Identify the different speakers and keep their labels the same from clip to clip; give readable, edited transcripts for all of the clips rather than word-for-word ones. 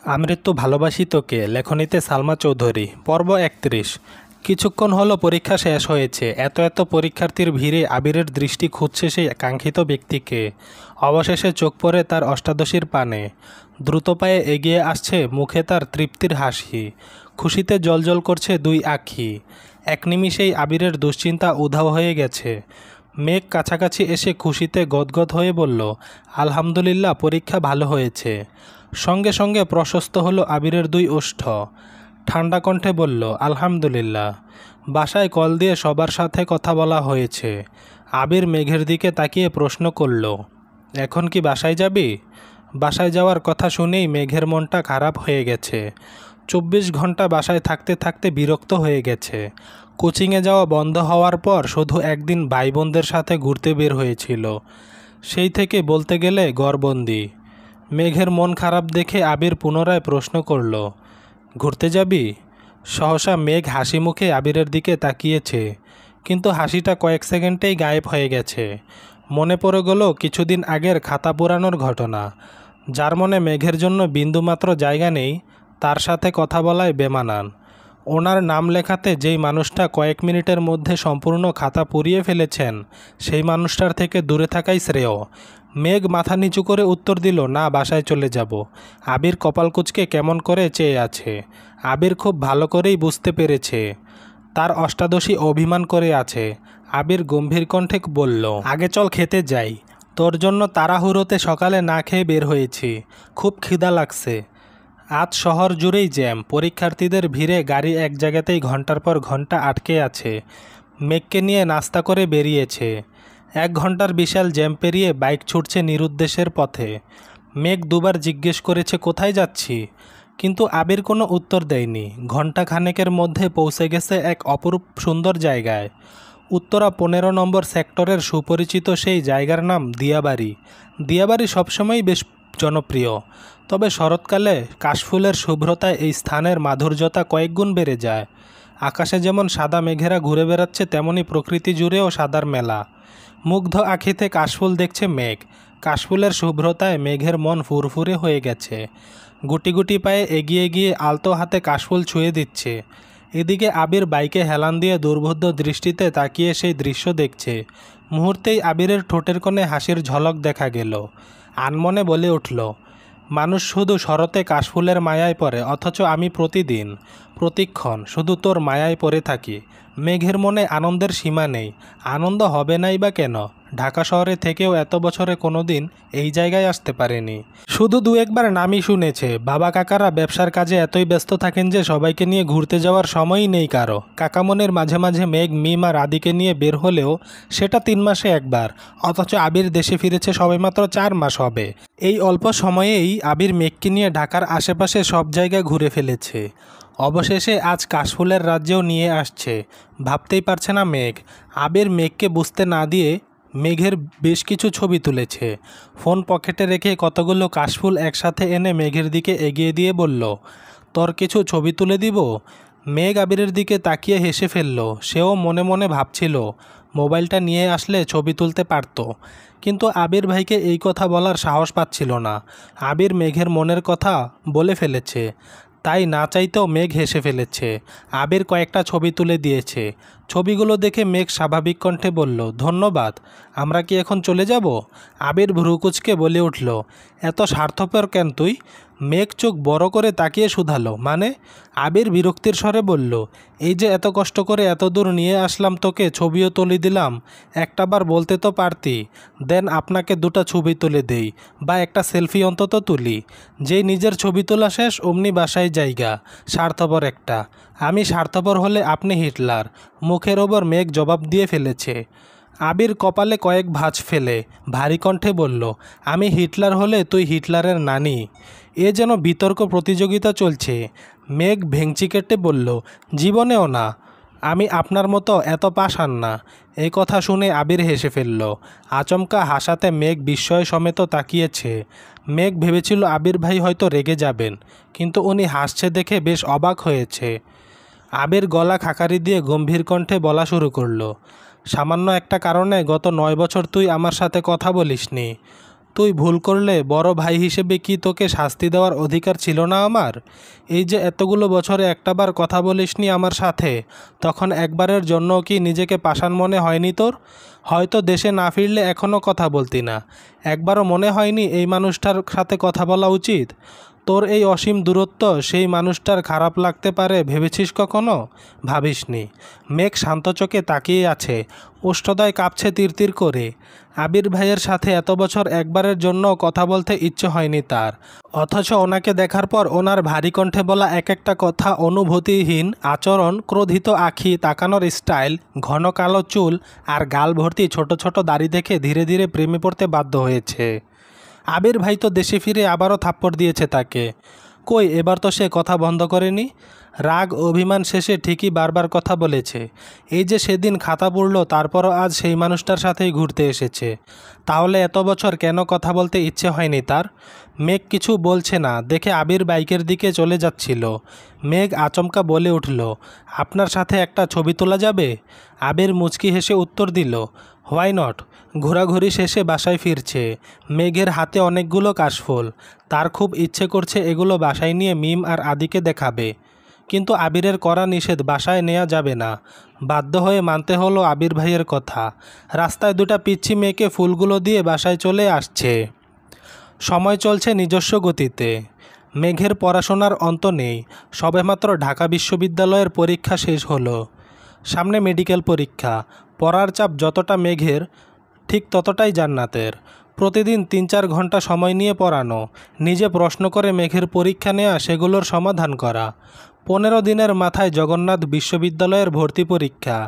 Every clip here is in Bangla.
Speaker 1: আমৃত্যু ভালোবাসি তোকে লেখনীতে সালমা চৌধুরী পর্ব ৩১। কিছুক্ষণ হলো পরীক্ষা শেষ হয়েছে। এত পরীক্ষার্থীর ভিড়ে আবিরের দৃষ্টি খুঁজছে সেই কাঙ্ক্ষিত ব্যক্তিকে। অবশেষে চোখ পড়ে তার অষ্টাদশীর পানে। দ্রুত পায়ে এগিয়ে আসছে, মুখে তার তৃপ্তির হাসি। খুশিতে জ্বলজ্বল করছে দুই আঁখি। এক নিমিষেই আবিরের দুশ্চিন্তা উধাও হয়ে গেছে। মেঘ কাছাকাছি এসে খুশিতে গদগদ হয়ে বলল, আলহামদুলিল্লাহ, পরীক্ষা ভালো হয়েছে। সঙ্গে সঙ্গে প্রশস্ত হলো আবিরের দুই ওষ্ঠ। ঠান্ডা কণ্ঠে বলল, আলহামদুলিল্লাহ। বাসায় কল দিয়ে সবার সাথে কথা বলা হয়েছে। আবির মেঘের দিকে তাকিয়ে প্রশ্ন করল, এখন কি বাসায় যাবি? বাসায় যাওয়ার কথা শুনেই মেঘের মনটা খারাপ হয়ে গেছে। ২৪ ঘন্টা বাসায় থাকতে থাকতে বিরক্ত হয়ে গেছে। কোচিংয়ে যাওয়া বন্ধ হওয়ার পর শুধু একদিন ভাই বোনদের সাথে ঘুরতে বের হয়েছিল। সেই থেকে বলতে গেলে ঘরবন্দি। মেঘের মন খারাপ দেখে আবির পুনরায় প্রশ্ন করল, ঘুরতে যাবি? সহসা মেঘ হাসি মুখে আবিরের দিকে তাকিয়েছে, কিন্তু হাসিটা কয়েক সেকেন্ডেই গায়েব হয়ে গেছে। মনে পড়ে গেল কিছুদিন আগের খাতা পুরানোর ঘটনা। যার মনে মেঘের জন্য বিন্দুমাত্র জায়গা নেই, তার সাথে কথা বলায় বেমানান। ওনার নাম লেখাতে যেই মানুষটা কয়েক মিনিটের মধ্যে সম্পূর্ণ খাতা পুড়িয়ে ফেলেছেন, সেই মানুষটার থেকে দূরে থাকাই শ্রেয়। মেঘ মাথা নিচু করে উত্তর দিল, না, বাসায় চলে যাব। আবির কপাল কুঁচকে কেমন করে চেয়ে আছে। আবির খুব ভালো করেই বুঝতে পেরেছে তার অষ্টাদশী অভিমান করে আছে। আবির গম্ভীর কণ্ঠে বলল, আগে চল খেতে যাই। তোর জন্য তাড়াহুড়োতে সকালে না খেয়ে বের হয়েছি, খুব খিদা লাগছে। আজ শহর জুড়েই জ্যাম, পরীক্ষার্থীদের ভিড়ে গাড়ি এক জায়গাতেই ঘন্টার পর ঘন্টা আটকে আছে। মেঘকে নিয়ে নাস্তা করে বেরিয়েছে। ১ ঘন্টার বিশাল জ্যাম পেরিয়ে বাইক ছুটছে নিরুদ্দেশের পথে। মেঘ দুবার জিজ্ঞেস করেছে কোথায় যাচ্ছি, কিন্তু আবির কোনো উত্তর দেয়নি। ঘণ্টা খানেকের মধ্যে পৌঁছে গেছে এক অপরূপ সুন্দর জায়গায়। উত্তরা ১৫ নম্বর সেক্টরের সুপরিচিত সেই জায়গার নাম দিয়াবাড়ি। দিয়াবাড়ি সবসময়ই বেশ জনপ্রিয়, তবে শরৎকালে কাশফুলের শুভ্রতায় এই স্থানের মাধুর্যতা কয়েকগুণ বেড়ে যায়। আকাশে যেমন সাদা মেঘেরা ঘুরে বেড়াচ্ছে, তেমনি প্রকৃতি জুড়েও সাদার মেলা। মুগ্ধ আখিতে কাশফুল দেখছে মেঘ। কাশফুলের শুভ্রতায় মেঘের মন ফুরফুরে হয়ে গেছে। গুটি গুটি পায়ে এগিয়ে গিয়ে আলতো হাতে কাশফুল ছুঁয়ে দিচ্ছে। এদিকে আবির বাইকে হেলান দিয়ে দুর্বোধ্য দৃষ্টিতে তাকিয়ে সেই দৃশ্য দেখছে। মুহূর্তেই আবিরের ঠোঁটের কোণে হাসির ঝলক দেখা গেল। আনমনে বলে উঠল, মানুষ শুধু শরতে কাশফুলের মায়ায় পড়ে, অথচ আমি প্রতিদিন প্রতিক্ষণ শুধু তোর মায়ায় পড়ে থাকি। মেঘের মনে আনন্দের সীমা নেই। আনন্দ হবে নাই বা কেন? ঢাকা শহরে থেকেও এত বছরে কোনো দিন এই জায়গায় আসতে পারেনি। শুধু দু একবার নামই শুনেছে। বাবা কাকারা ব্যবসার কাজে এতই ব্যস্ত থাকেন যে সবাইকে নিয়ে ঘুরতে যাওয়ার সময়ই নেই কারো। কাকামনের মাঝে মাঝে মেঘ মিম আর আদিকে নিয়ে বের হলেও সেটা ৩ মাসে একবার, অথচ আবির দেশে ফিরেছে সবেমাত্র ৪ মাস হবে। এই অল্প সময়েই আবির মেঘকে নিয়ে ঢাকার আশেপাশে সব জায়গায় ঘুরে ফেলেছে। অবশেষে আজ কাশফুলের রাজ্যেও নিয়ে আসছে। ভাবতেই পারছে না মেঘ। আবির মেঘকে বুঝতে না দিয়ে মেঘের বেশ কিছু ছবি তুলেছে। ফোন পকেটে রেখে কতগুলো কাশফুল একসাথে এনে মেঘের দিকে এগিয়ে দিয়ে বলল, তোর কিছু ছবি তুলে দিব? মেঘ আবিরের দিকে তাকিয়ে হেসে ফেলল। সেও মনে মনে ভাবছিল মোবাইলটা নিয়ে আসলে ছবি তুলতে পারত, কিন্তু আবির ভাইকে এই কথা বলার সাহস পাচ্ছিল না। আবির মেঘের মনের কথা বলে ফেলেছে, তাই না চাইতেও মেঘ হেসে ফেলেছে। আবির কয়েকটা ছবি তুলে দিয়েছে। ছবিগুলো দেখে মেঘ স্বাভাবিক কণ্ঠে বলল, ধন্যবাদ। আমরা কি এখন চলে যাব? আবির ভ্রুকুচকে বলে উঠল, এত স্বার্থপর কেন তুই? মেঘ চোখ বড় করে তাকিয়ে শুধালো, মানে? আবির বিরক্তির স্বরে বলল, এই যে এত কষ্ট করে এত দূর নিয়ে আসলাম তোকে, ছবিও তুলে দিলাম, একটাবার বলতে তো পারতি, দেন আপনাকে দুটো ছবি তুলে দেই, বা একটা সেলফি অন্তত তুলি। যেই নিজের ছবি তোলা শেষ অমনি বাসায় জায়গা। স্বার্থপর একটা। আমি স্বার্থপর হলে আপনি হিটলার। মুখের ওপর মেঘ জবাব দিয়ে ফেলেছে। আবির কপালে কয়েক ভাঁজ ফেলে ভারী কণ্ঠে বলল, আমি হিটলার হলে তুই হিটলারের নানি। এ যেন বিতর্ক প্রতিযোগিতা চলছে। মেঘ ভেংচি কেটে বলল, জীবনেও না। আমি আপনার মতো এত পাষাণ না। এই কথা শুনে আবির হেসে ফেলল। আচমকা হাসাতে মেঘ বিস্ময় সমেত তাকিয়েছে। মেঘ ভেবেছিল আবির ভাই হয়তো রেগে যাবেন, কিন্তু উনি হাসছে দেখে বেশ অবাক হয়েছে। আবির গলা খাকারি দিয়ে গম্ভীর কণ্ঠে বলা শুরু করলো, সামান্য একটা কারণে গত ৯ বছর তুই আমার সাথে কথা বলিসনি। তুই ভুল করলে বড় ভাই হিসেবে কি তোকে শাস্তি দেওয়ার অধিকার ছিল না আমার? এই যে এতগুলো বছরে একটাবার কথা বলিসনি আমার সাথে, তখন একবারের জন্য কি নিজেকে পাষাণ মনে হয়নি তোর? হয়তো দেশে না ফিরলে এখনও কথা বলতি না। একবারও মনে হয়নি এই মানুষটার সাথে কথা বলা উচিত? তোর এই অসীম দূরত্ব সেই মানুষটার খারাপ লাগতে পারে ভেবেছিস কখনো? ভাবিসনি। মেঘ শান্ত চোখে তাকিয়ে আছে, ওষ্ঠদয় কাঁপছে তিরতির করে। আবির ভাইয়ের সাথে এত বছর একবারের জন্য কথা বলতে ইচ্ছে হয়নি তার, অথচ ওনাকে দেখার পর ওনার ভারী কণ্ঠে বলা এক একটা কথা, অনুভূতিহীন আচরণ, ক্রোধিত আঁখি তাকানোর স্টাইল, ঘন কালো চুল আর গাল ভর্তি ছোট ছোট দাড়ি দেখে ধীরে ধীরে প্রেমে পড়তে বাধ্য হয়েছে। আবির ভাই তো দেশে ফিরে আবারও থাপ্পড় দিয়েছে তাকে। কই, এবার তো সে কথা বন্ধ করেনি। রাগ অভিমান শেষে ঠিকই বারবার কথা বলেছে। এই যে সেদিন খাতা পড়ল, তারপরও আজ সেই মানুষটার সাথেই ঘুরতে এসেছে। তাহলে এত বছর কেন কথা বলতে ইচ্ছে হয়নি তার? মেঘ কিছু বলছে না দেখে আবির বাইকের দিকে চলে যাচ্ছিল। মেঘ আচমকা বলে উঠল, আপনার সাথে একটা ছবি তোলা যাবে? আবির মুচকি হেসে উত্তর দিল, হোয়াই নট। ঘোরাঘুরি শেষে বাসায় ফিরছে। মেঘের হাতে অনেকগুলো কাশফুল। তার খুব ইচ্ছে করছে এগুলো বাসায় নিয়ে মিম আর আদিকে দেখাবে, কিন্তু আবিরের করা নিষেধ, বাসায় নেওয়া যাবে না। বাধ্য হয়ে মানতে হলো আবির ভাইয়ের কথা। রাস্তায় দুটা পিচ্ছি মেয়েকে ফুলগুলো দিয়ে বাসায় চলে আসছে। সময় চলছে নিজস্ব গতিতে। মেঘের পড়াশোনার অন্ত নেই। সবেমাত্র ঢাকা বিশ্ববিদ্যালয়ের পরীক্ষা শেষ হলো। সামনে মেডিকেল পরীক্ষা। পড়ার চাপ যতটা মেঘের, ঠিক ততটাই জান্নাতের। প্রতিদিন ৩-৪ ঘন্টা সময় নিয়ে পড়ানো, নিজে প্রশ্ন করে মেঘের পরীক্ষা নেওয়া, সেগুলোর সমাধান করা। 15 দিনের মাথায় জগন্নাথ বিশ্ববিদ্যালয়ের ভর্তি পরীক্ষা।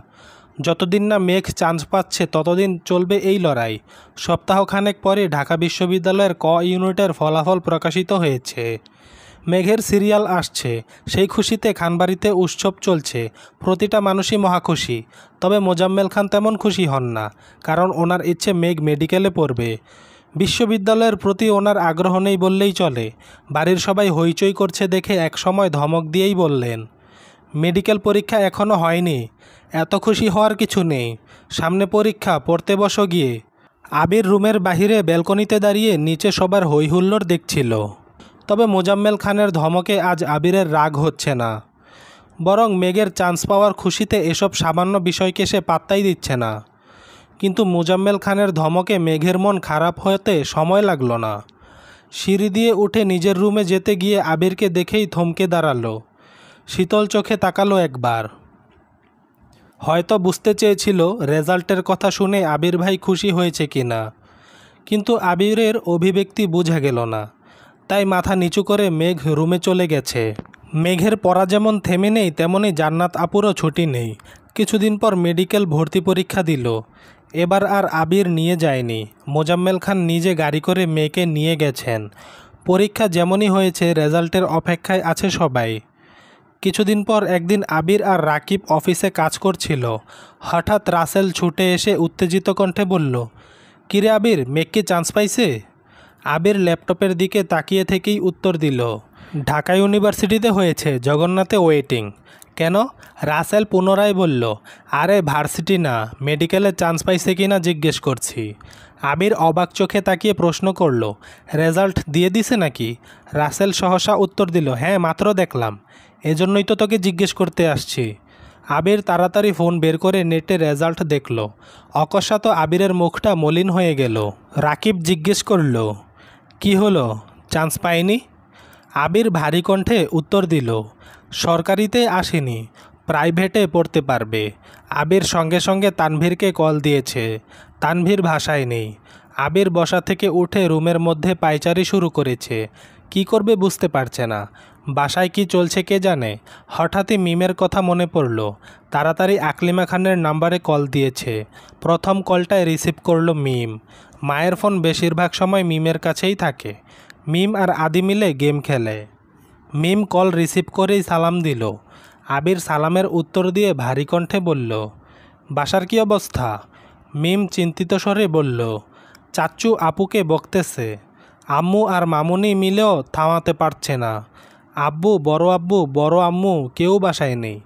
Speaker 1: যতদিন না মেঘ চান্স পাচ্ছে ততদিন চলবে এই লড়াই। সপ্তাহখানেক পরে ঢাকা বিশ্ববিদ্যালয়ের ক ইউনিটের ফলাফল প্রকাশিত হয়েছে। মেঘের সিরিয়াল আসছে, সেই খুশিতে খানবাড়িতে উৎসব চলছে। প্রতিটা মানুষই মহাখুশি। তবে মোজাম্মেল খান তেমন খুশি হন না, কারণ ওনার ইচ্ছে মেঘ মেডিকেলে পড়বে। বিশ্ববিদ্যালয়ের প্রতি ওনার আগ্রহ নেই বললেই চলে। বাড়ির সবাই হইচই করছে দেখে এক সময় ধমক দিয়েই বললেন, মেডিকেল পরীক্ষা এখনও হয়নি, এত খুশি হওয়ার কিছু নেই, সামনে পরীক্ষা, পড়তে বসো গিয়ে। আবির রুমের বাহিরে ব্যালকনিতে দাঁড়িয়ে নিচে সবার হইহুল্লোড় দেখছিল। তবে মোজাম্মেল খানের ধমকে আজ আবিরের রাগ হচ্ছে না, বরং মেঘের চান্স পাওয়ার খুশিতে এসব সামান্য বিষয়কে সে পাত্তাই দিচ্ছে না। কিন্তু মোজাম্মেল খানের ধমকে মেঘের মন খারাপ হতে সময় লাগলো না। সিঁড়ি দিয়ে উঠে নিজের রুমে যেতে গিয়ে আবিরকে দেখেই থমকে দাঁড়ালো। শীতল চোখে তাকালো একবার। হয়তো বুঝতে চেয়েছিল রেজাল্টের কথা শুনে আবির ভাই খুশি হয়েছে কিনা, কিন্তু আবিরের অভিব্যক্তি বোঝা গেল না। তাই মাথা নিচু করে মেঘ রুমে চলে গেছে। মেঘের পড়া যেমন থেমে নেই, তেমনি জান্নাত আপুরও ছুটি নেই। কিছুদিন পর মেডিকেল ভর্তি পরীক্ষা দিল। এবার আর আবির নিয়ে যায়নি, মোজাম্মেল খান নিজে গাড়ি করে মেয়েকে নিয়ে গেছেন। পরীক্ষা যেমনই হয়েছে, রেজাল্টের অপেক্ষায় আছে সবাই। কিছুদিন পর একদিন আবির আর রাকিব অফিসে কাজ করছিল। হঠাৎ রাসেল ছুটে এসে উত্তেজিত কণ্ঠে বলল, কিরে আবির, মেঘ কি চান্স পাইছে? আবির ল্যাপটপের দিকে তাকিয়ে থেকেই উত্তর দিল, ঢাকা ইউনিভার্সিটিতে হয়েছে, জগন্নাথে ওয়েটিং। কেন? রাসেল পুনরায় বলল, আরে ভার্সিটি না, মেডিকেলে চান্স পাইছে কিনা জিজ্ঞেস করছি। আবির অবাক চোখে তাকিয়ে প্রশ্ন করল, রেজাল্ট দিয়ে দিছে নাকি? রাসেল সহসা উত্তর দিল, হ্যাঁ, মাত্র দেখলাম, এজন্যই তো তোকে জিজ্ঞেস করতে আসছি। আবির তাড়াতাড়ি ফোন বের করে নেটে রেজাল্ট দেখল। অকস্মাৎ আবিরের মুখটা মলিন হয়ে গেল। রাকিব জিজ্ঞেস করল, কি হলো, চান্স পায়নি? আবির ভারী কণ্ঠে উত্তর দিল, সরকারিতে আসেনি, প্রাইভেটে পড়তে পারবে। আবির সঙ্গে সঙ্গে তানভীরকে কল দিয়েছে। তানভীর ভাষায় নেই। আবির বসা থেকে উঠে রুমের মধ্যে পায়চারি শুরু করেছে। কি করবে বুঝতে পারছে না। বাসায় কি চলছে কে জানে। হঠাৎই মিমের কথা মনে পড়ল। তাড়াতাড়ি আকলিমা খানের নাম্বারে কল দিয়েছে। প্রথম কলটায় রিসিভ করল মিম। মায়ের ফোন বেশিরভাগ সময় মিমের কাছেই থাকে। মিম আর আদি মিলে গেম খেলে। মিম কল রিসিভ করেই সালাম দিল। আবির সালামের উত্তর দিয়ে ভারী কণ্ঠে বলল, বাসার কি অবস্থা? মিম চিন্তিত স্বরে বলল, চাচ্চু আপুকে বকতেছে, আম্মু আর মামুনি মিলেও থামাতে পারছে না। আব্বু, বড় আম্মু কেউ বাসায় নেই।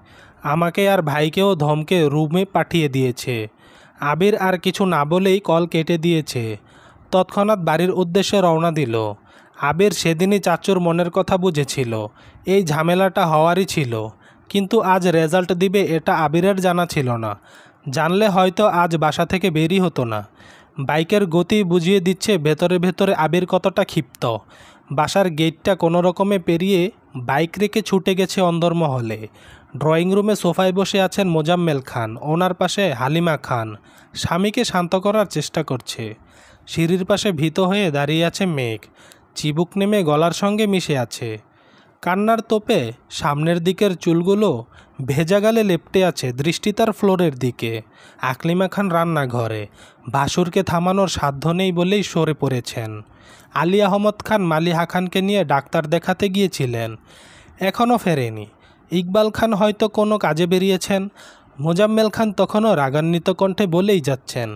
Speaker 1: আমাকে আর ভাইকেও ধমকে রুমে পাঠিয়ে দিয়েছে। আবির আর কিছু না বলেই কল কেটে দিয়েছে। তৎক্ষণাৎ বাড়ির উদ্দেশ্যে রওনা দিল। আবির সেদিনই চাচুর মনের কথা বুঝেছিল, এই ঝামেলাটা হওয়ারই ছিল, কিন্তু আজ রেজাল্ট দিবে এটা আবিরের জানা ছিল না। জানলে হয়তো আজ বাসা থেকে বেরই হতো না। বাইকের গতি বুঝিয়ে দিচ্ছে ভেতরে ভেতরে আবির কতটা ক্ষিপ্ত। বাসার গেটটা কোনো রকমে পেরিয়ে বাইক রেখে ছুটে গেছে অন্দরমহলে। ড্রয়িং রুমে সোফায় বসে আছেন মোজাম্মেল খান, ওনার পাশে হালিমা খান স্বামীকে শান্ত করার চেষ্টা করছে। সিঁড়ির পাশে ভীত হয়ে দাঁড়িয়ে আছে মেঘ, চিবুক নেমে গলার সঙ্গে মিশে আছে। কান্নার তোপে সামনের দিকের চুলগুলো ভেজা গালে লেপ্টে আছে, দৃষ্টি তার ফ্লোরের দিকে। আকলিমা খান রান্নাঘরে, ভাসুরকে থামানোর সাধ্য নেই বলেই সরে পড়েছেন। আলী আহমদ খান মালিহা খানকে নিয়ে ডাক্তার দেখাতে গিয়েছিলেন, এখনও ফেরেনি। ইকবাল খান হয়তো কোনো কাজে বেরিয়েছেন। মোজাম্মেল খান তখনও রাগান্বিত কণ্ঠে বলেই যাচ্ছেন,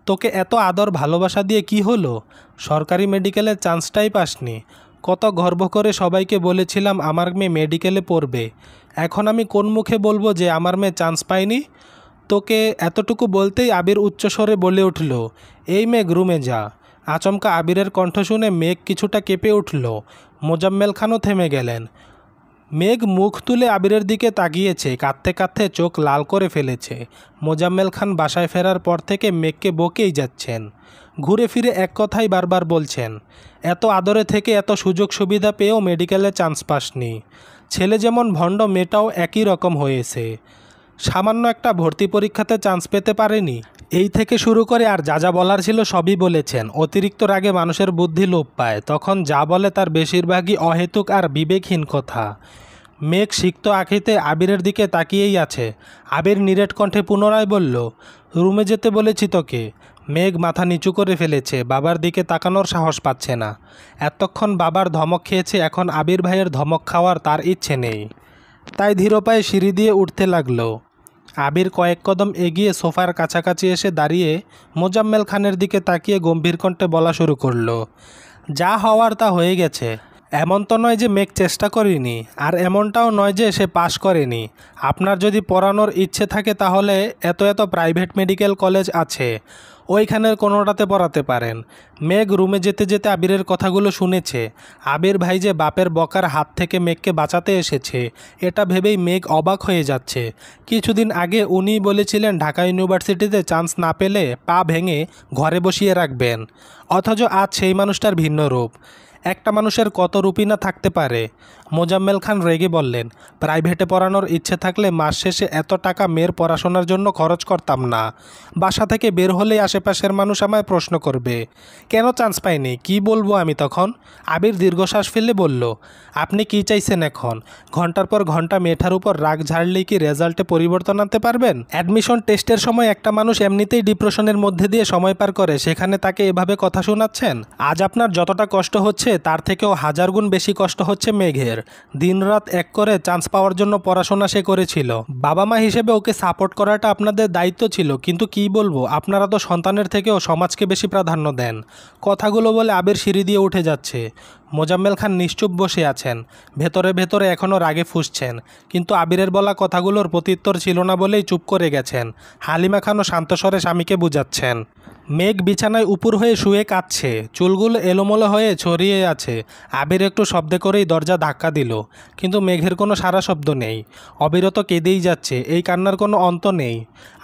Speaker 1: তোকে এত আদর ভালোবাসা দিয়ে কি হলো? সরকারি মেডিকেলে চান্সটাই পাসনি। কত গর্ব করে সবাইকে বলেছিলাম আমার মেয়ে মেডিকেলে পড়বে। এখন আমি কোন মুখে বলবো যে আমার মেয়ে চান্স পায়নি? তোকে এতটুকু বলতেই আবির উচ্চস্বরে বলে উঠল, এই মেঘ রুমে যা। আচমকা আবিরের কণ্ঠ শুনে মেঘ কিছুটা কেঁপে উঠল। মোজাম্মেল খানও থেমে গেলেন। মেঘ মুখ তুলে আবিরের দিকে তাকিয়েছে, কাঁদতে কাঁদতে চোখ লাল করে ফেলেছে। মোজাম্মেল খান বাসায় ফেরার পর থেকে মেঘকে বকেই যাচ্ছেন, ঘুরে ফিরে এক কথাই বারবার বলছেন, এত আদরে থেকে এত সুযোগ সুবিধা পেয়েও মেডিকেলে চান্স পাসনি। ছেলে যেমন ভণ্ড, মেয়েটাও একই রকম হয়েছে। সামান্য একটা ভর্তি পরীক্ষাতে চান্স পেতে পারেনি, এই থেকে শুরু করে আর যা যা বলার ছিল সবই বলেছেন। অতিরিক্ত রাগে মানুষের বুদ্ধি লোপ পায়, তখন যা বলে তার বেশিরভাগই অহেতুক আর বিবেকহীন কথা। মেঘ সিক্ত আঁখিতে আবিরের দিকে তাকিয়েই আছে। আবির নিরেট কণ্ঠে পুনরায় বলল, রুমে যেতে বলেছি তোকে। মেঘ মাথা নিচু করে ফেলেছে, বাবার দিকে তাকানোর সাহস পাচ্ছে না। এতক্ষণ বাবার ধমক খেয়েছে, এখন আবির ভাইয়ের ধমক খাওয়ার তার ইচ্ছে নেই। তাই ধীরপায়ে সিঁড়ি দিয়ে উঠতে লাগলো। আবির কয়েক কদম এগিয়ে সোফার কাছাকাছি এসে দাঁড়িয়ে মোজাম্মেল খানের দিকে তাকিয়ে গম্ভীর কণ্ঠে বলা শুরু করলো, যা হওয়ার তা হয়ে গেছে। এমন তো নয় যে মেঘ চেষ্টা করেনি, আর এমনটাও নয় যে সে পাশ করেনি। আপনার যদি পড়ানোর ইচ্ছে থাকে তাহলে এত এত প্রাইভেট মেডিকেল কলেজ আছে, ওইখানের কোনোটাতে পড়াতে পারেন। মেঘ রুমে যেতে যেতে আবিরের কথাগুলো শুনেছে। আবির ভাই যে বাপের বকার হাত থেকে মেঘকে বাঁচাতে এসেছে, এটা ভেবেই মেঘ অবাক হয়ে যাচ্ছে। কিছুদিন আগে উনিই বলেছিলেন ঢাকা ইউনিভার্সিটিতে চান্স না পেলে পা ভেঙে ঘরে বসিয়ে রাখবেন, অথচ আজ সেই মানুষটার ভিন্ন রূপ। একটা মানুষের কত রূপই না থাকতে পারে। মোজাম্মেল খান রেগে বললেন, প্রাইভেটে পড়ানোর ইচ্ছে থাকলে মাস শেষে এত টাকা মেয়ের পড়াশোনার জন্য খরচ করতাম না। বাসা থেকে বের হলেই আশেপাশের মানুষ আমায় প্রশ্ন করবে, কেন চান্স পাইনি? কি বলবো আমি তখন? আবির দীর্ঘশ্বাস ফেলে বলল, আপনি কি চাইছেন এখন? ঘন্টার পর ঘন্টা মেয়েটার উপর রাগ ঝাড়লেই কি রেজাল্টে পরিবর্তন আনতে পারবেন? অ্যাডমিশন টেস্টের সময় একটা মানুষ এমনিতেই ডিপ্রেশনের মধ্যে দিয়ে সময় পার করে, সেখানে তাকে এভাবে কথা শোনাচ্ছেন? আজ আপনার যতটা কষ্ট হচ্ছে তার থেকেও হাজার গুণ বেশি কষ্ট হচ্ছে মেঘের। দিনরাত এক করে চান্স পাওয়ার জন্য পড়াশোনা সে করেছিল। বাবা মা হিসেবে ওকে সাপোর্ট করাটা আপনাদের দায়িত্ব ছিল, কিন্তু কি বলবো, আপনারা তো সন্তানের থেকেও সমাজকে বেশি প্রাধান্য দেন। কথাগুলো বলে আবির সিঁড়ি দিয়ে উঠে যাচ্ছে। মোজাম্মেল খান নিশ্চুপ বসে আছেন, ভেতরে ভেতরে এখনও রাগে ফুঁসছেন, কিন্তু আবিরের বলা কথাগুলোর প্রত্যুত্তর ছিল না বলেই চুপ করে গেছেন। হালিমা খানও শান্তস্বরে স্বামীকে বুঝাচ্ছেন। মেঘ বিছানায় উপুর হয়ে শুয়ে কাঁদছে, চুলগুলো এলোমেলো হয়ে ছড়িয়ে আছে। আবির একটু শব্দে করেই দরজা ধাক্কা দিল, কিন্তু মেঘের কোনো সারা শব্দ নেই। অবিরত কেঁদেই যাচ্ছে, এই কান্নার কোনো অন্ত নেই।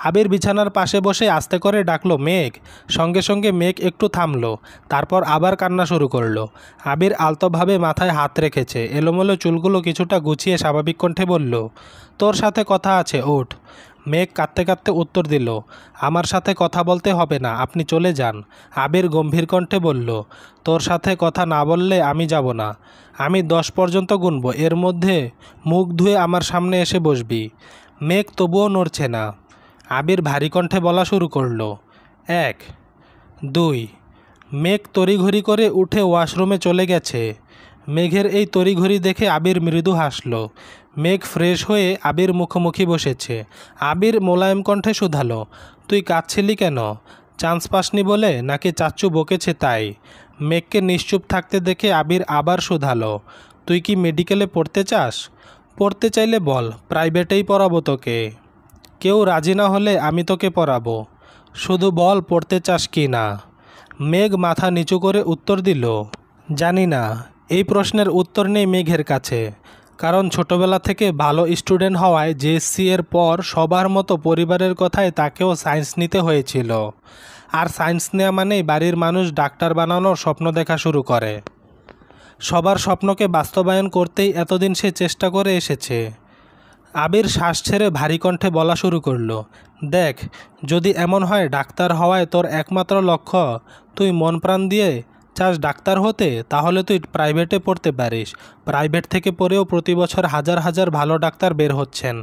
Speaker 1: আবির বিছানার পাশে বসে আস্তে করে ডাকলো, মেঘ। সঙ্গে সঙ্গে মেঘ একটু থামলো, তারপর আবার কান্না শুরু করলো। আবির আলতোভাবে মাথায় হাত রেখেছে, এলোমেলো চুলগুলো কিছুটা গুছিয়ে স্বাভাবিক কণ্ঠে বলল, তোর সাথে কথা আছে, ওঠ। মেঘ কাঁদতে কাঁদতে উত্তর দিল, আমার সাথে কথা বলতে হবে না, আপনি চলে যান। আবির গম্ভীর কণ্ঠে বলল, তোর সাথে কথা না বললে আমি যাব না। আমি 10 পর্যন্ত গুনব, এর মধ্যে মুখ ধুয়ে আমার সামনে এসে বসবি। মেঘ তবুও নড়ছে না। আবির ভারী কণ্ঠে বলা শুরু করলো, 1, 2। মেঘ তড়িঘড়ি করে উঠে ওয়াশরুমে চলে গেছে। মেঘের এই তড়িঘড়ি দেখে আবির মৃদু হাসল। মেঘ ফ্রেশ হয়ে আবির মুখোমুখি বসেছে। আবির মোলায়েম কণ্ঠে শুধালো, তুই কাঁদছিলি কেন? চান্স পাসনি বলে, নাকি চাচ্চু বকেছে তাই? মেঘকে নিশ্চুপ থাকতে দেখে আবির আবার শুধালো, তুই কি মেডিকেলে পড়তে চাস? পড়তে চাইলে বল, প্রাইভেটেই পড়াবো তোকে। কেউ রাজি না হলে আমি তোকে পড়াবো, শুধু বল পড়তে চাস কি না। মেঘ মাথা নিচু করে উত্তর দিল, জানি না। এই প্রশ্নের উত্তর নেই মেঘের কাছে, কারণ ছোটবেলা থেকে ভালো স্টুডেন্ট হওয়ায় জেএসসি এর পর সবার মতো পরিবারের কথায় তাকেও সায়েন্স নিতে হয়েছিল। আর সায়েন্স নেওয়া মানেই বাড়ির মানুষ ডাক্তার বানানোর স্বপ্ন দেখা শুরু করে। সবার স্বপ্নকে বাস্তবায়ন করতেই এতদিন সে চেষ্টা করে এসেছে। আবির শ্বাস ছেড়ে ভারী কণ্ঠে বলা শুরু করলো, দেখ, যদি এমন হয় ডাক্তার হওয়ায় তোর একমাত্র লক্ষ্য, তুই মন প্রাণ দিয়ে চাস ডাক্তার হতে, তাহলে তুই প্রাইভেটে পড়তে পারিস। প্রাইভেট থেকে পড়েও প্রতি বছর হাজার হাজার ভালো ডাক্তার বের হচ্ছেন।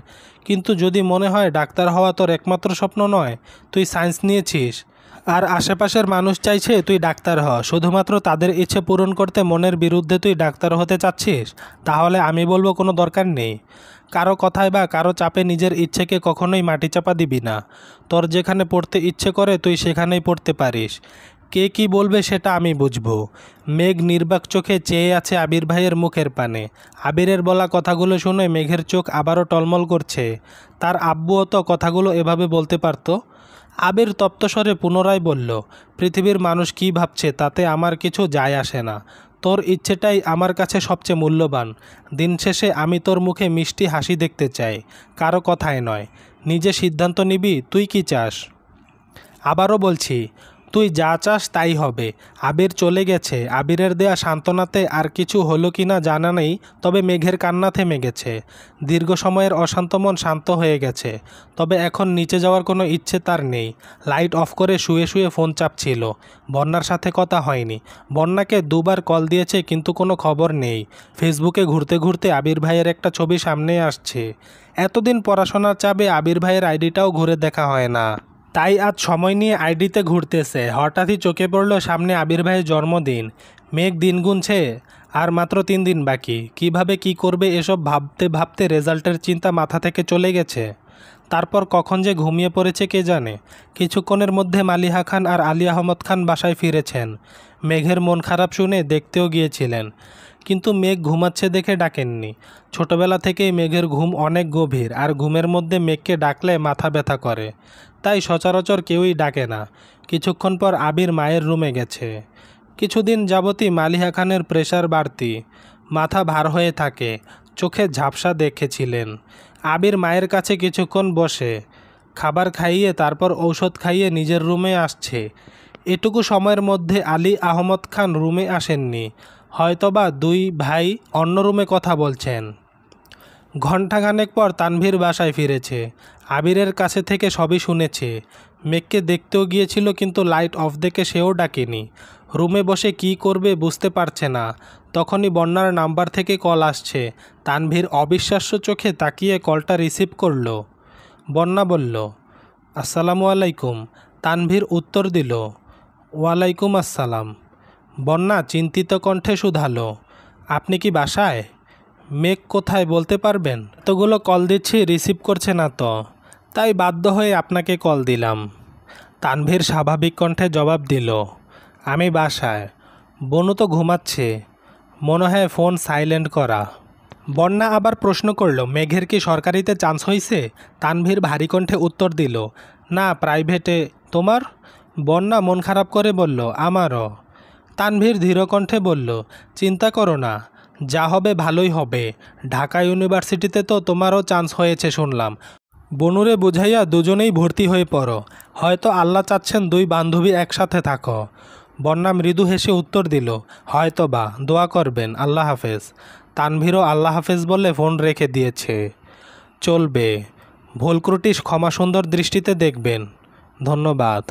Speaker 1: কিন্তু যদি মনে হয় ডাক্তার হওয়া তোর একমাত্র স্বপ্ন নয়, তুই সায়েন্স নিয়েছিস আর আশেপাশের মানুষ চাইছে তুই ডাক্তার হ, শুধুমাত্র তাদের ইচ্ছে পূরণ করতে মনের বিরুদ্ধে তুই ডাক্তার হতে চাচ্ছিস, তাহলে আমি বলবো কোনো দরকার নেই। কারো কথায় বা কারো চাপে নিজের ইচ্ছেকে কখনোই মাটিচাপা দিবি না। তোর যেখানে পড়তে ইচ্ছে করে তুই সেখানেই পড়তে পারিস। কে কি বলবে সেটা আমি বুঝবো। মেঘ নির্বাক চোখে চেয়ে আছে আবির ভাইয়ের মুখের পানে। আবিরের বলা কথাগুলো শুনে মেঘের চোখ আবারও টলমল করছে। তার আব্বুও তো কথাগুলো এভাবে বলতে পারতো। আবির তপ্তস্বরে পুনরায় বলল, পৃথিবীর মানুষ কি ভাবছে তাতে আমার কিছু যায় আসে না। তোর ইচ্ছেটাই আমার কাছে সবচেয়ে মূল্যবান। দিন শেষে আমি তোর মুখে মিষ্টি হাসি দেখতে চাই, কারো কথায় নয়। নিজে সিদ্ধান্ত নিবি তুই কি চাস। আবারও বলছি, তুই যা চাস তাই হবে। আবির চলে গেছে। আবিরের দেয়া সান্ত্বনাতে আর কিছু হলো কি না জানা নেই, তবে মেঘের কান্না থেমে গেছে। দীর্ঘ সময়ের অশান্ত মন শান্ত হয়ে গেছে। তবে এখন নিচে যাওয়ার কোনো ইচ্ছে তার নেই। লাইট অফ করে শুয়ে শুয়ে ফোন চাপছিল। বন্যার সাথে কথা হয়নি। বন্যাকে দুবার কল দিয়েছে কিন্তু কোনো খবর নেই। ফেসবুকে ঘুরতে ঘুরতে আবির ভাইয়ের একটা ছবি সামনে আসছে। এতদিন পড়াশোনার চাপে আবির ভাইয়ের আইডিটাও ঘুরে দেখা হয় না, তাই আজ সময় নিয়ে আইডিতে ঘুরতেছে। হঠাৎই চোখে পড়ল সামনে আবির ভাইয়ের জন্মদিন। মেঘ দিন গুনছে, আর মাত্র 3 দিন বাকি। কিভাবে কি করবে এসব ভাবতে ভাবতে রেজাল্টের চিন্তা মাথা থেকে চলে গেছে। তারপর কখন যে ঘুমিয়ে পড়েছে কে জানে। কিছুক্ষণের মধ্যে মালিহা খান আর আলী আহমদ খান বাসায় ফিরেছেন। মেঘের মন খারাপ শুনে দেখতেও গিয়েছিলেন, কিন্তু মেঘ ঘুমাচ্ছে দেখে ডাকেননি। ছোটবেলা থেকেই মেঘের ঘুম অনেক গভীর, আর ঘুমের মধ্যে মেঘকে ডাকলে মাথা ব্যথা করে, তাই সচরাচর কেউই ডাকে না। কিছুক্ষণ পর আবির মায়ের রুমে গেছে। কিছুদিন যাবতই মালিহা খানের প্রেশার বাড়তি, মাথা ভার হয়ে থাকে, চোখে ঝাপসা দেখেছিলেন। আবির মায়ের কাছে কিছুক্ষণ বসে খাবার খাইয়ে তারপর ঔষধ খাইয়ে নিজের রুমে আসছে। এটুকু সময়ের মধ্যে আলী আহমদ খান রুমে আসেননি, হয়তোবা 2 ভাই অন্য রুমে কথা বলছেন। ঘণ্টাখানেক পর তানভীর বাসায় ফিরেছে। আবিরের কাছে থেকে সবই শুনেছে। মেঘকে দেখতেও গিয়েছিল কিন্তু লাইট অফ দেখে সেও ডাকেনি। রুমে বসে কি করবে বুঝতে পারছে না। তখনই বন্যার নাম্বার থেকে কল আসছে। তানভীর অবিশ্বাস্য চোখে তাকিয়ে কলটা রিসিভ করল। বন্যা বলল, আসসালামু আলাইকুম। তানভীর উত্তর দিল, ওয়ালাইকুম আসসালাম। বন্যা চিন্তিত কণ্ঠে শুধালো, আপনি কি বাসায়? মেঘ কোথায় বলতে পারবেন? এতগুলো কল দিচ্ছি রিসিভ করছে না তো, তাই বাধ্য হয়ে আপনাকে কল দিলাম। তানভীর স্বাভাবিক কণ্ঠে জবাব দিল, আমি বাসায়। বনু তো ঘুমাচ্ছে, মনে হয় ফোন সাইলেন্ট করা। বন্যা আবার প্রশ্ন করল, মেঘের কি সরকারিতে চান্স হয়েছে? তানভীর ভারী কণ্ঠে উত্তর দিল, না, প্রাইভেটে। তোমার? বন্যা মন খারাপ করে বলল, আমারও। তানভীর ধীর কণ্ঠে বলল, চিন্তা করো না, যা হবে ভালোই হবে। ঢাকা ইউনিভার্সিটিতে তো তোমারও চান্স হয়েছে শুনলাম। বনুরে বুঝাইয়া দুজনেই ভর্তি হয়ে পড়ো। হয়তো আল্লাহ চাচ্ছেন 2 বান্ধবী একসাথে থাকো। বন্যা মৃদু হেসে উত্তর দিল, হয়তো বা, দোয়া করবেন, আল্লাহ হাফেজ। তানভীরও আল্লাহ হাফেজ বলে ফোন রেখে দিয়েছে। চলবে, ভুল ত্রুটি ক্ষমা সুন্দর দৃষ্টিতে দেখবেন। ধন্যবাদ।